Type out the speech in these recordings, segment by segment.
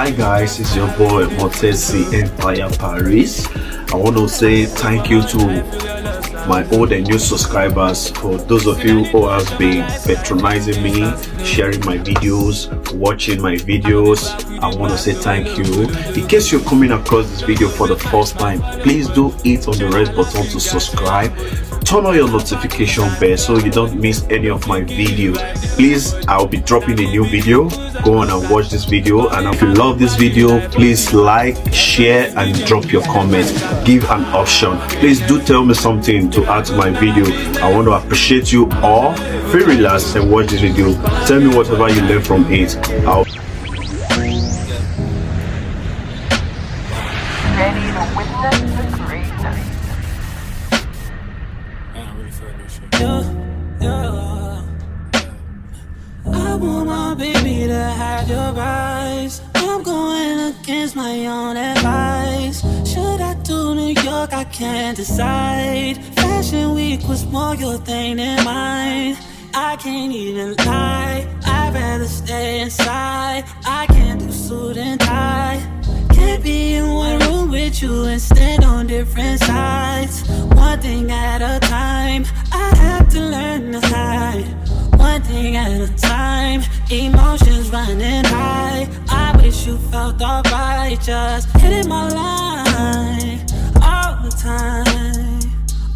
Hi guys, it's your boy Montesi Empire Paris. I want to say thank you to my old and new subscribers, for those of you who have been patronizing me, sharing my videos, watching my videos. I want to say thank you. In case you're coming across this video for the first time, please do hit on the red button to subscribe. Turn on your notification bell so you don't miss any of my videos. Please, I'll be dropping a new video. Go on and watch this video, and if you love this video, please like, share and drop your comment. Give an option. Please do tell me something to add to my video. I want to appreciate you all. Feel relaxed and watch this video. Tell me whatever you learn from it. Ready to witness the greatness. I want my baby to have your eyes. I'm going against my own advice. Should I do New York? I can't decide. Fashion week was more your thing than mine. I can't even lie, I'd rather stay inside. I can't do suit and tie. Can't be in one room with you and stand on different sides. One thing at a time, I have to learn to hide. One thing at a time, emotions running high. I wish you felt alright, just hitting my line all the time,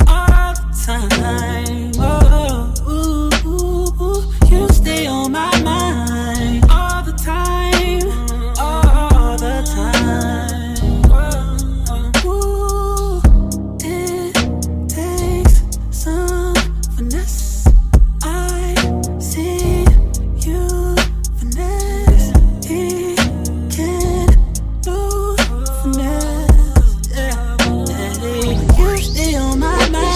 all the time. Oh, ooh, ooh, ooh. You stay on my mind all the time, all the time. Ooh, it takes some finesse. I see you finesse. He can't lose finesse. Yeah. You stay on my mind.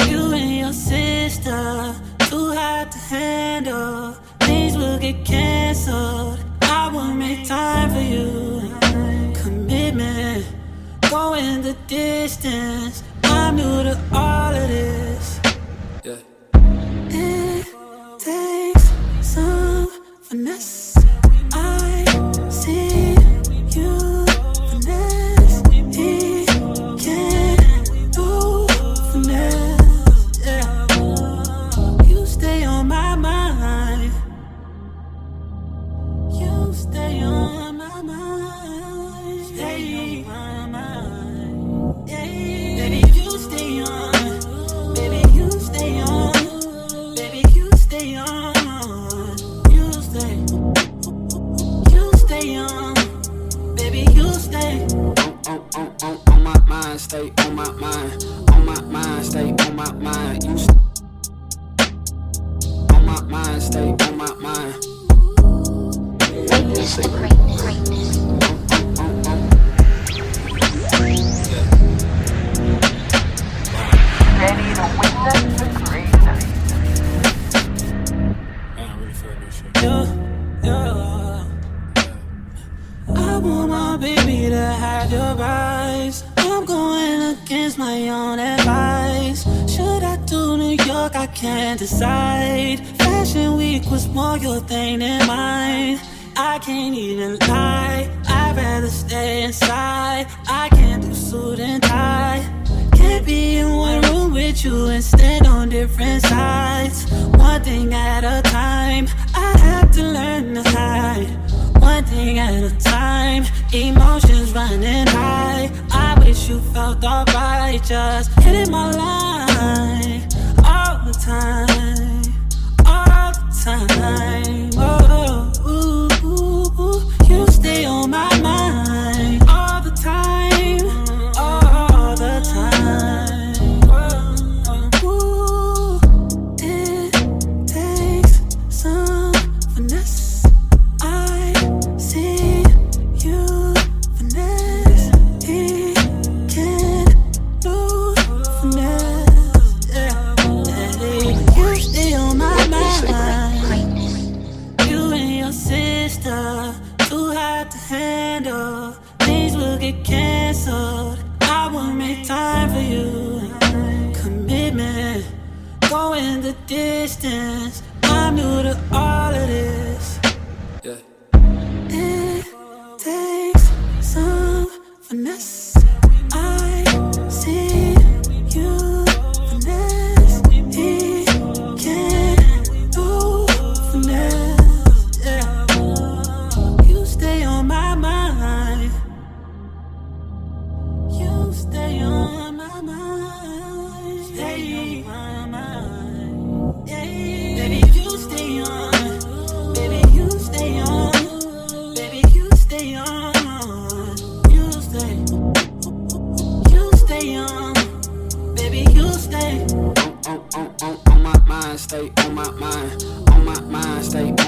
You and your sister, too hard to handle. Things will get canceled. I will make time for you. Commitment, going the distance. I'm new to all of this. Yeah. It takes some finesse. I see you finesse. He can't do finesse. Yeah. You stay on my mind. You stay on my mind. Stay on my mind. Yeah. Baby, you stay on. Baby, you stay on. Baby, you stay on. You stay. You stay on. Baby, you stay. On my mind, stay on my mind. On my mind, stay on my mind. You stay. On my mind, stay on my mind. Witness the greatness. Ready to witness the greatness. I want my baby to have your eyes. I'm going against my own advice. Should I do New York? I can't decide. Fashion week was more your thing than mine. I can't even lie, I'd rather stay inside. I can't do suit and tie. Can't be in one room with you and stand on different sides. One thing at a time, I have to learn to hide. One thing at a time, emotions running high. I wish you felt alright, just hitting my line all the time, all the time. Oh, ooh, ooh, ooh. You stay on my mind all the time, all the time. Ooh, it takes some finesse. I see you finesse. He can't lose finesse. Yeah. You stay on my mind. You and your sister, too hard to handle. Things will get canceled. I will make time for you. Commitment, going the distance. I'm new to all of this. Yeah. mind. Stay on my mind. Yeah. Baby, you stay on. Baby, you stay on. Baby, you stay on. You stay. You stay on. Baby, you stay. On my mind, stay on my mind. On my mind, stay on